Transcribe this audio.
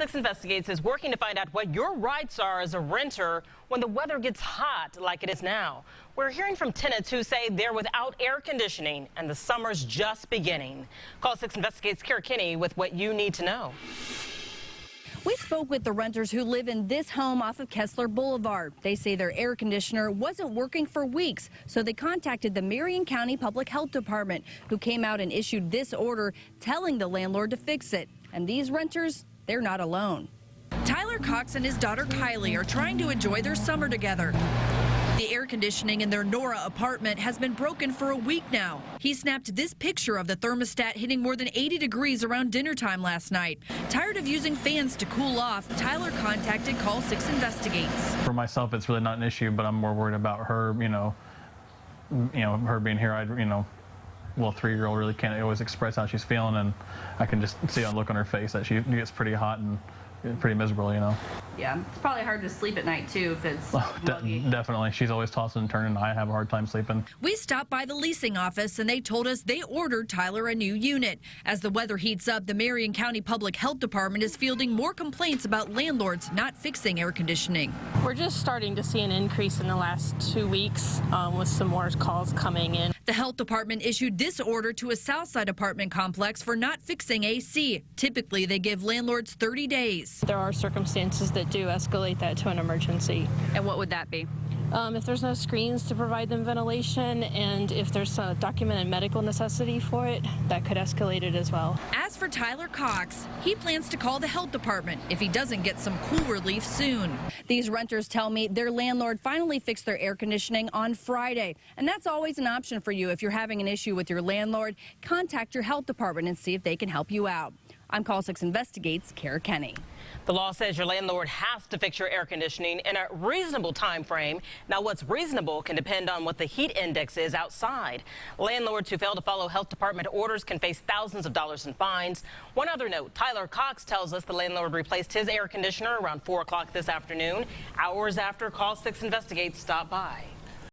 6 Investigates is working to find out what your rights are as a renter when the weather gets hot like it is now. We're hearing from tenants who say they're without air conditioning and the summer's just beginning. Call 6 Investigates Kara Kinney with what you need to know. We spoke with the renters who live in this home off of Kessler Boulevard. They say their air conditioner wasn't working for weeks, so they contacted the Marion County Public Health Department, who came out and issued this order telling the landlord to fix it. And these renters, they're not alone. Tyler Cox and his daughter Kylie are trying to enjoy their summer together. The air conditioning in their Nora apartment has been broken for a week now. He snapped this picture of the thermostat hitting more than 80 degrees around dinner time last night. Tired of using fans to cool off, Tyler contacted Call 6 Investigates. For myself, it's really not an issue, but I'm more worried about her, her being here. Well, a 3-year-old really can't always express how she's feeling, and I can just see on the look on her face that she gets pretty hot and pretty miserable, Yeah, it's probably hard to sleep at night, too, if it's muggy. Definitely. She's always tossing and turning. I have a hard time sleeping. We stopped by the leasing office, and they told us they ordered Tyler a new unit. As the weather heats up, the Marion County Public Health Department is fielding more complaints about landlords not fixing air conditioning. We're just starting to see an increase in the last 2 weeks with some more calls coming in. The health department issued this order to a Southside apartment complex for not fixing AC. Typically, they give landlords 30 days. There are circumstances that do escalate that to an emergency. And what would that be? If there's no screens to provide them ventilation, and if there's a documented medical necessity for it, that could escalate it as well. As for Tyler Cox, he plans to call the health department if he doesn't get some cool relief soon. These renters tell me their landlord finally fixed their air conditioning on Friday. And that's always an option for you if you're having an issue with your landlord. Contact your health department and see if they can help you out. I'm Call 6 Investigates Kara Kinney. The law says your landlord has to fix your air conditioning in a reasonable time frame. Now, what's reasonable can depend on what the heat index is outside. Landlords who fail to follow health department orders can face thousands of dollars in fines. One other note, Tyler Cox tells us the landlord replaced his air conditioner around 4 o'clock this afternoon, hours after Call 6 Investigates stopped by.